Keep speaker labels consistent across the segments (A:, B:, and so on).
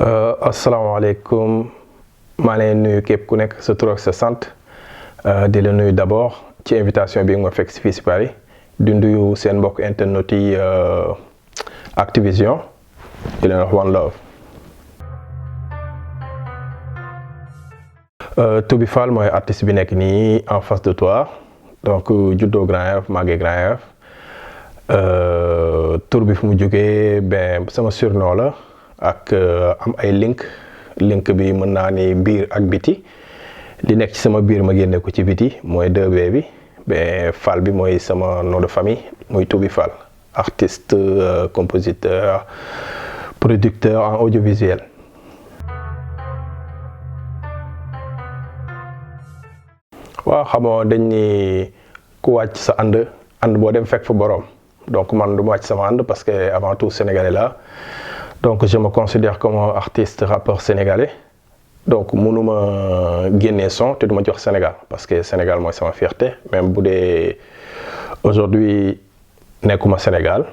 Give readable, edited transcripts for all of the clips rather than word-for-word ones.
A: asalaamaaleykum maa ngi leen nuyu képp ku nekk sa tur ak sa sant di la nuyu d'abord ci invitation bi nga ma fekk si fii si Paris di nuyu seen mbokk internet yi Activision di leen wax One Love. Toby Fall mooy artiste bi nekk nii en face de toi donc juddoo Grand Yoff màggee Grand Yoff tur bi fu mu jógee ben sama surnom la. ak am ay link bi mën naa ni biir ak biti li nekk ci sama biir ma génne ko ci biti mooy 2B bi mais Fall bi mooy sama nom de famille muy Toby Fall artiste compositeur producteur en audiovisuel. waaw xamoo dañ ni ku wàcc sa ànd boo dem fekk fa boroom donc man du ma wàcc sama ànd parce que avant tout sénégalais la. Donc je me considère comme un artiste rappeur sénégalais donc mënuma génnee son te du ma jox Sénégal parce que Sénégal mooy sama fierté même bu dee aujourd'hui nekkuma Sénégal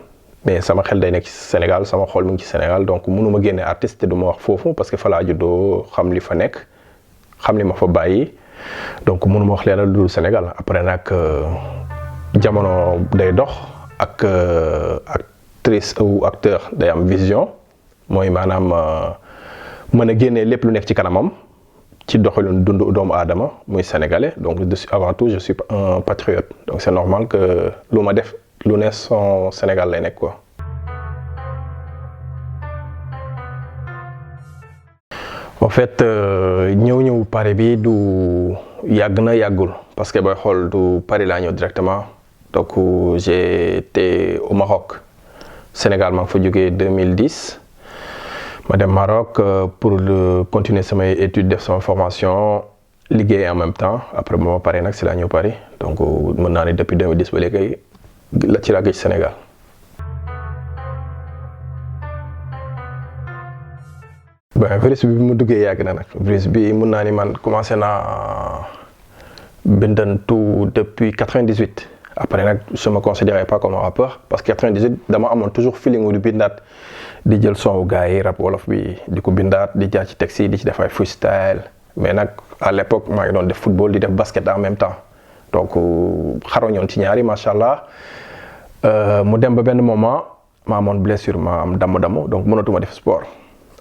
A: mais sama xel day nekk ci Sénégal sama xol mu ngi ci Sénégal donc mënuma génne artiste te du ma wax foofu parce que fa laa juddoo xam li fa nekk xam li ma fa bàyyi donc mënuma wax leeral lu dul Sénégal après nag jamono day dox ak actrice ou acteur day am vision. mooy maanaam mën a génnee lépp lu nekk ci kanamam ci doxalin dund doomu aadama muy sénégalais donc avant tout je suis un patriote donc c'est normal que lu ma def lu ne son Sénégal lay nekk quoi. en fait ñëw Paris bi du yàgg na yàggul parce que booy xool du Paris laa ñëw directement donc j'ai été au Maroc Sénégal maa ngi fa jógee 2010. ma dem Maroc pour continuer samay études def sama formation liggéey en même temps après ba ma paree nag si laa ñëw Paris donc mën naa ne depuis 2010 ba léegi la ci laa gëj Sénégal. ben virus bi mu duggee yàgg na nag virus bi mën naa ni man commencé naa bindantu depuis 98 après nag je me considérais pas comme un rappeur parce que 98 dama amoon toujours feeling wu di bindaat di jël son wu gars yi rap wolof bi di ko bindaat di jaar ci texte yi di ci def ay freestyle mais nag à l'époque maa ngi doon def football di def basket en même temps donc xaroñoon ci ñaari macha allah mu dem ba benn moment ma amoon blessure ma am damm-damm donc mënatuma def sport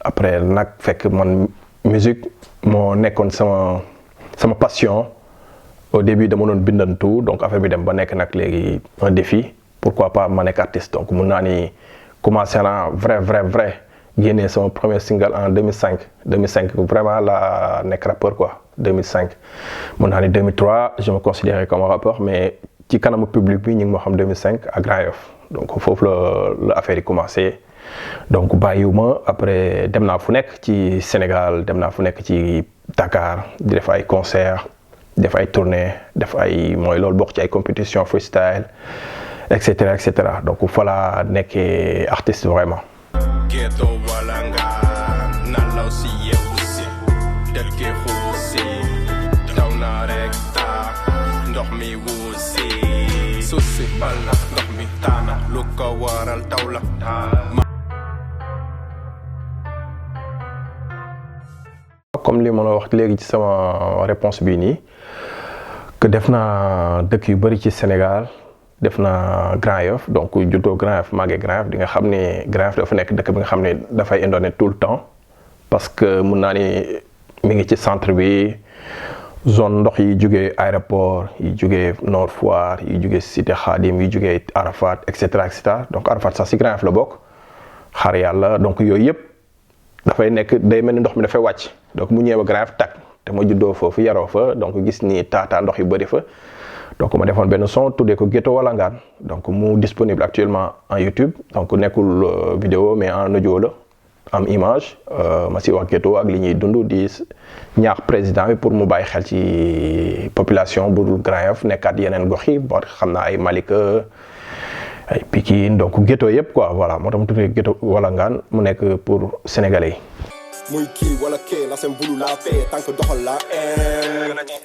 A: après nag fekk man musique moo nekkoon sama passion au début dama doon bindantu donc affaire bi dem ba nekk nag léegi un défi pourquoi pas ma nekk artiste donc mun naa ni commencé naa vrai génnee sama premier single en 2005 vraiment la nekk rappeur quoi 2005 mun naa ni 2003 je me considérais comme un rappeur mais ci kanamu public bi ñu ngi ma xam 2005 à Grand Yoff donc foofu la affaire yi commencé donc bàyyiwuma après dem naa fu nekk ci Sénégal dem naa fu nekk ci Dakar di def ay concert def ay tournée def ay mooy loolu bokk ci ay compétition freestyle et cetera donc fa la nekkee artiste vraiment. comme li ma la wax léegi ci sama réponse bii nii que def naa dëkk yu bari ci Sénégal. def naa Grand Yoff donc juddoo Grand Yoff màggee Grand Yoff di nga xam ne Grand Yoff dafa nekk dëkk bi nga xam ne dafay indone tout le temps parce que mun naa ni mi ngi ci centre bi zone ndox yi jugee aéroport yi jugee Nord Foire yi jugee Cité Khadim yi jugee Arafat et cetera donc Arafat sax si Grand Yoff la bokk xaar yàlla donc yooyu yëpp dafay nekk day mel ni ndox mi dafay wàcc donc mu ñëwee ba Grand Yoff tag te ma juddoo foofu yaroo fa donc gis ni taataa ndox yu bëri fa. donc ma defoon benn son tuddee ko Ghetto Walangaan donc mu disponible actuellement en YouTube donc nekkul vidéo mais en audio la am image ma si wax ghetto ak li ñuy dund di ñaax président bi pour mu bàyyi xel ci population bu Grand Yoff nekkaat yeneen gox yi bon xam naa ay Malika ay Pikine donc ghetto yëpp quoi voilà moo tax mu tuddee Ghetto Walangaan mu nekk pour sénégalais yi.
B: muy kii wala kee la seen bulu la paix tant que doxal la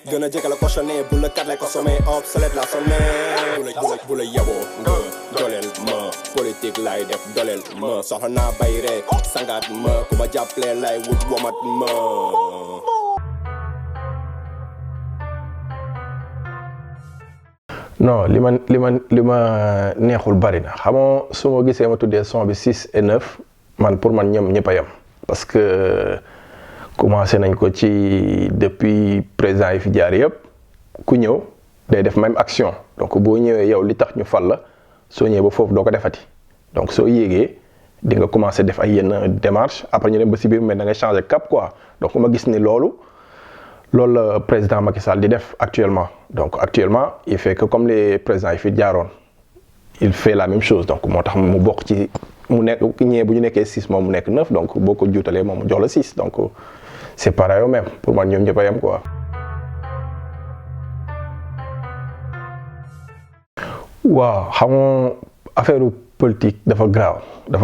B: gën a jege la cochonné bu la kat la consommé obsolète la sonné bu la yaboo nga doleel ma politique lay def doleel ma soxla naa bay rek sangaat ma ku ma jàppale lay wut womat ma
A: non li ma neexul bari na xamoo su ma gisee ma tuddee son bi 6 et 9 man pour man ñoom ñëpp a yem parce que commencé nañ ko ci depuis président yi fi jaar yëpp ku ñëw day def même action donc boo ñëwee yow li tax ñu fal la soo ñëwee ba foofu doo ko defati donc soo yéegee di nga commencé def ay yenn démarche après ñu dem ba si biir mais da ngay changer cap quoi donc ma gis ni loolu la président Macky Sall di def actuellement donc actuellement il fait que comme les présidents yi fi jaaroon il fait la même chose donc moo tax mu bokk ci mu nekk ñee bu ñu nekkee 6 moom mu nekk 9 donc boo ko juutalee moom mu jox la 6 donc c'est pareil au même pour man ñoom ñëpp a yem quoi. waaw xam nga affaire politique dafa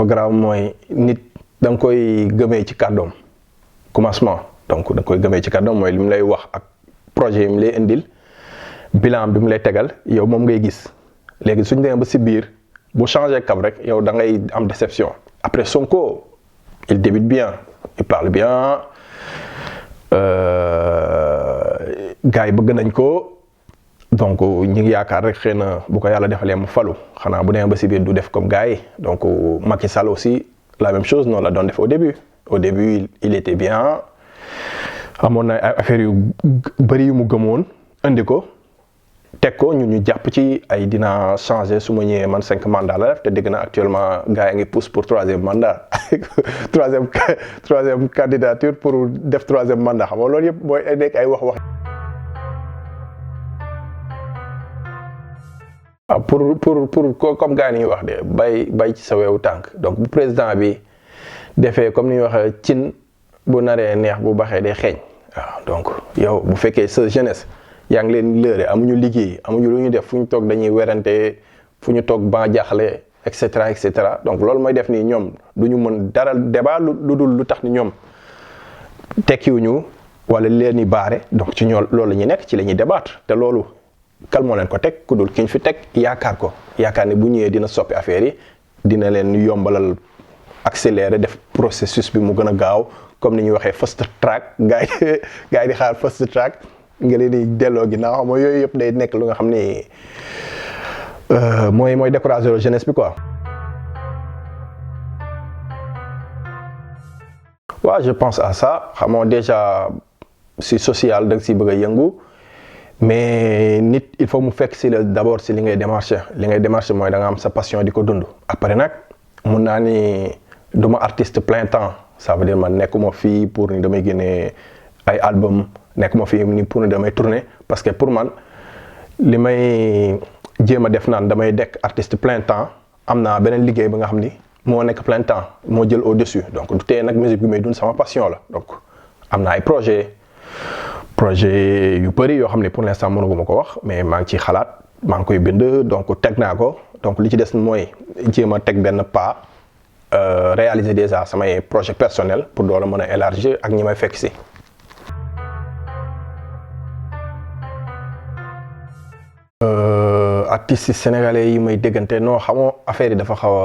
A: graaw mooy nit da nga koy gëmee ci kàddoom commencement donc da nga koy gëmee ci kàddoom mooy li mu lay wax ak projet yi mu lay indil bilan bi mu lay tegal yow moom ngay gis léegi suñu demee ba si biir bu changé cap rek yow da ngay am déception après Sonko il débute bien il parle bien gars yi bëgg nañ ko. donc ñu ngi yaakaar rek xëy na bu ko yàlla defalee mu falu xanaa bu demee ba si biir du def comme gars yi donc Macky Sall aussi la même chose noonu la doon def au début il était bien amoon na ay affaires yu bëri yu mu gëmoon indi ko teg ko ñun ñu jàpp ci ay dina changer su ma ñëwee man 5 mandats la def te dégg na actuellement gars yi ngi pousse pour 3e mandat troisième candidature pour def 3e mandat xam nga loolu yëpp mooy nekk ay wax. waaw pour comme gars yi ñuy wax de bay ci sa weewu tànk donc bu président bi defee comme ni ñuy waxee cin bu naree neex bu baxee day xeeñ waaw donc yow bu fekkee sa jeunesse yaa ngi leen lëre amuñu liggéey amuñu lu ñu def fu ñu toog dañuy werante fu ñu toog ba jaaxle et cetera donc loolu mooy def nii ñoom du ñu mën dara débat lu dul lu tax ni ñoom tekkiwuñu wala leen ni baare donc ci ñoom loolu la ñuy nekk ci la ñuy débattre te loolu. kal moo leen ko teg ku dul ki ñu fi teg yaakaar ne bu ñëwee dina soppi affaire yi dina leen yombalal accélérer def processus bi mu gën a gaaw comme ni ñuy waxee fast track gars yi di xaar fast track nga leen di delloo ginnaaw xam nga yooyu yëpp day nekk lu nga xam ni mooy décourager la jeunesse bi quoi. waaw je pense à ça xam nga déjà si social da nga siy bëgg a yëngu. mais nit il faut mu fekk si la d'abord si li ngay démarcher mooy da nga am sa passion di ko dund après nag mun naa ni duma artiste plein temps ça veut dire man nekkuma fii pour ni damay génne ay album nekkuma fii ni pour ni damay tourner parce que pour man li may jéem a def naan damay dekk artiste plein temps am naa beneen liggéey ba nga xam ni moo nekk plein temps moo jël au dessus donc du tee nag musique bi may dund sama passion la donc am na ay projet yu bëri yoo xam ne pour l'instant mënuguma ko wax mais maa ngi ciy xalaat maa ngi koy bind donc teg naa ko donc li ci des mooy jéem a teg benn pas réaliser déjà samay projet personnel pour doole mën a élargir ak ñi may fekk si. artistes sénégalais yi may déggante non xamoo affaire yi dafa xaw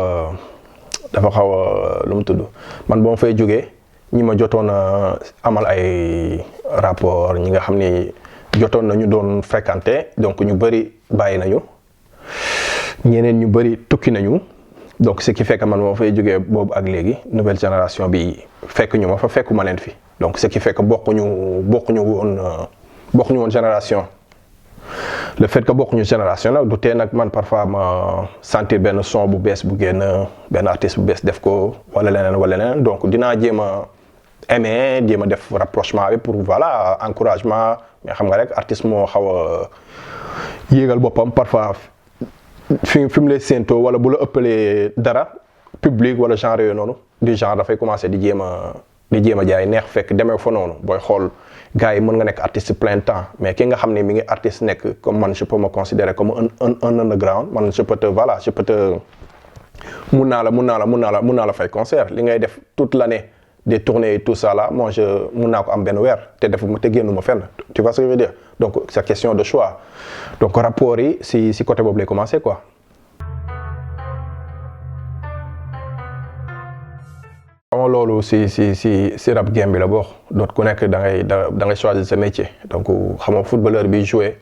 A: a lu mu tudd man boo ma fay jógee. ñi ma jotoon a amal ay rapport ñi nga xam ni jotoon nañu doon fréquenter donc ñu bëri bàyyi nañu ñeneen ñu bëri tukki nañu donc ce qui fait que man moo fay jógee boobu ak léegi nouvelle génération bi fekk ñu ma fa fekkuma leen fi donc ce qui fait que bokkuñu woon génération le fait que bokkuñu génération nag du tee nag man parfois ma sentir benn son bu bees bu génn benn artiste bu bees def ko wala leneen donc dinaa jéem a aimer jéem a def rapprochement bi pour voilà encouragement mais xam nga rek artiste moo xaw a yéegal boppam parfois fi mu lay séentoo wala bu la ëppalee dara public wala genre yooyu noonu du genre dafay commencer di jéem a jaay neex fekk demee fa noonu booy xool gars yi mën nga nekk artiste plein temps mais ki nga xam ne mi ngi artiste nekk comme man je peux me considérer comme un underground man je peux te mun naa la fay concert li ngay def toute l'année des tournées et tout ça là moi mun naa ko am benn weer te defuma te génnuma fenn tu vois ce que je veux dire donc c'est question de choix donc rapport yi si côté boobu lay commencer quoi. xam loolu si rap game bi la bokk donc ku nekk da ngay choisir sa métier donc xam nga footballeur bi jouer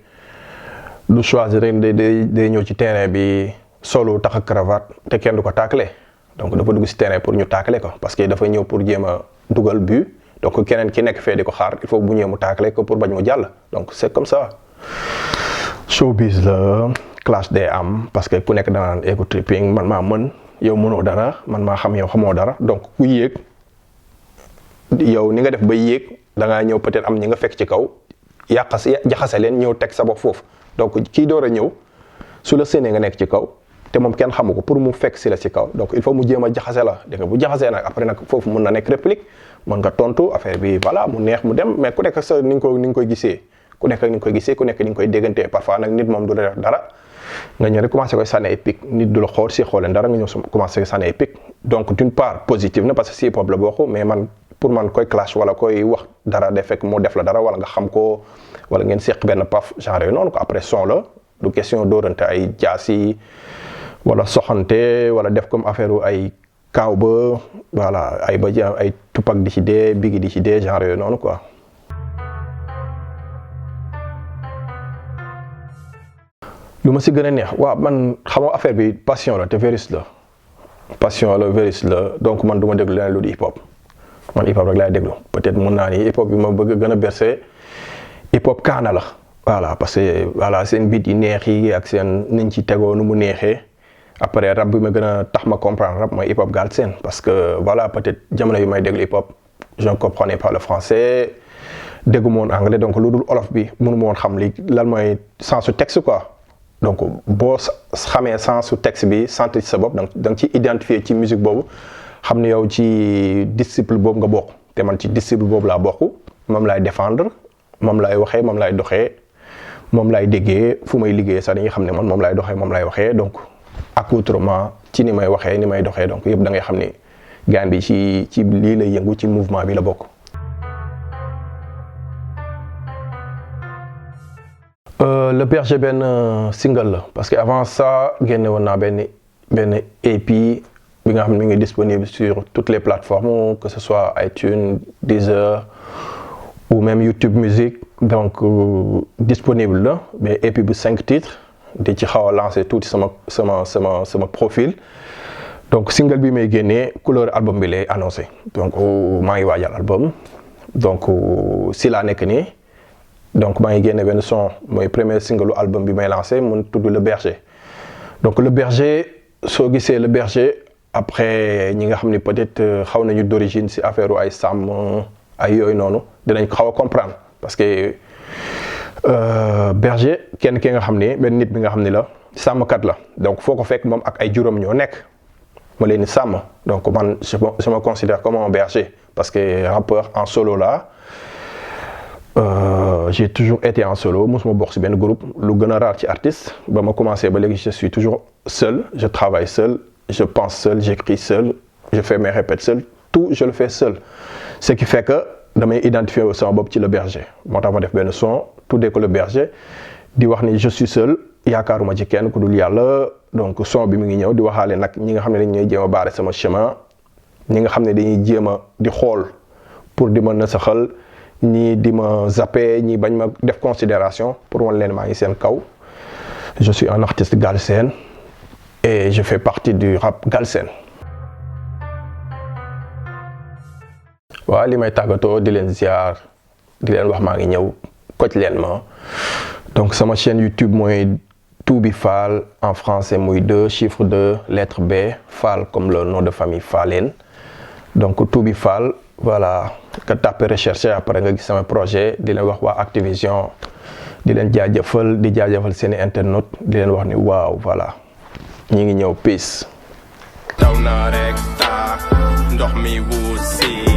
A: du choisir rek day ñëw ci terrain bi solo tax ak cravate te kenn du ko tacler donc dafa dugg si terrain pour ñu tacler ko parce que dafa ñëw pour jéem a dugal but donc keneen ki nekk fee di ko xaar il faut bu ñëwee mu tacler ko pour bañ mu jàll donc c'est comme ça. showbiz la clash day am parce que ku nekk danaan ego tripping man maa mën yow mënoo dara man maa xam yow xamoo dara donc ku yéeg yow ni nga def ba yéeg da ngaa ñëw peut-être am ñi nga fekk ci kaw jaxase leen ñëw teg sa bopp foofu donc kii door a ñëw su la séenee nga nekk ci kaw te moom kenn xamu ko pour mu fekk si la ci kaw donc il faut mu jéem a jaxase la dégg nga bu jaxasee nag après nag foofu mën na nekk réplique mën nga tontu affaire bi voilà mu neex mu dem mais ku nekk sa ni nga koy gisee ku nekk ni nga koy gisee ku nekk ni nga koy déggantee parfois nag nit moom du la def dara nga ñëw rek commencé koy sànni ay pic nit du la xool si xooleen dara nga ñëw commencé koy sànni ay pic donc d'une part positive na parce que si hip hop la bokk mais man pour man koy clash wala koy wax dara day fekk moo def la dara wala nga xam ko wala ngeen seq benn paf genre yooyu noonu ko après son la du question dóorante ay jaasi wala soxante wala def comme affaire ay kaaw ba voilà ay ba ay Tupac di ci dee Biggie di ci dee genre yooyu noonu quoi. lu ma si gën a neex waaw man xamoo affaire bi passion la te virus la donc man du ma déglu leneen lu di hip hop man hip hop rek laay déglu peut-être mun naa ni hip hop bi ma bëgg gën a bercé hip hop kaana la voilà parce que voilà seen beat yi neex yi ak seen niñ ci tegoo nu mu neexee après rap bi ma gën a tax ma comprendre rap mooy hip hop Galsen parce que voilà peut-être jamono yi may déglu hip hop je ne comprenais pas le français dégguma woon anglais donc lu dul olof bi mënu ma woon xam li lan mooy sens su texte quoi. donc boo xamee sens su texte bi sant ci sa bopp da nga ci identifier ci musique boobu xam ne yow ci disciple boobu nga bokk te man ci disciple boobu laa bokk moom laay défendre moom laay waxee moom laay doxee moom laay déggee fu may liggéey sax dañuy xam ne man moom laay doxee moom laay waxee donc accoutrement ci ni may waxee ni may doxee donc yëpp da ngay xam ne gaan bi ci lii lay yëngu ci mouvement bi la bokk. Le berger benn single la parce que avant ça génne woon naa benn EP bi nga xam ne mi ngi disponible sur toutes les plateformes que ce soit iTunes, Deezer ou même YouTube Music donc disponible la mais EP bu 5 titres di ci xaw a lancé tuuti sama profil donc single bi may génnee couleur album bi lay annoncé donc maa ngi waajal album donc si laa nekk nii. donc maa ngi génne benn son mooy premier single album bi may lancé mun tudd Le Berger donc Le Berger soo gisee Le Berger après ñi nga xam ni peut-être xaw nañu d'origine si affaire ay sàmm ay yooyu noonu dinañ xaw a comprendre parce que berger kenn ki nga xam ni benn nit bi nga xam ni la sàmmkat la donc foo ko fekk moom ak ay juróom ñoo nekk ma leen di sàmm donc man je me considère comme un berger parce que rappeur en solo là. J'ai toujours été en solo mosuma bokk ci benn groupe lu gën a rare ci artiste ba ma commencé ba léegi je suis toujours seul je travaille seul je pense seul j'écris seul je fais mes répètes seul tout je le fais seul ce qui fait que damay identifier sama bopp ci Le Berger moo tax ma def benn son tuddee ko Le Berger di wax ni je suis seul yaakaaruma ci kenn ku dul yàlla donc son bi mu ngi ñëw di waxaale nag ñi nga xam ne dañ ñooy jéem a baare sama chemin ñi nga xam ne dañuy jéem a di xool pour di ma nasaxal ñii di ma zappé ñii bañ ma def considération pour wan leen maa ngi seen kaw je suis un artiste galsen et je fais partie du rap galsen. waaw li may tàggatoo di leen ziar di leen wax maa ngi ñëw koj leen ma donc sama chaîne YouTube mooy Toubi Fall en français muy 2 chiffre 2 lettre B Fall comme le nom de famille Fallen donc Toubi Fall. voilà nga tapé recherche après nga gis sama projet di leen wax waa Activision di leen jaajëfal di jaajëfal seeni internet di leen wax ni waaw voilà ñi ngi ñëw peace.
B: taw na rek taa ndox mi wuusi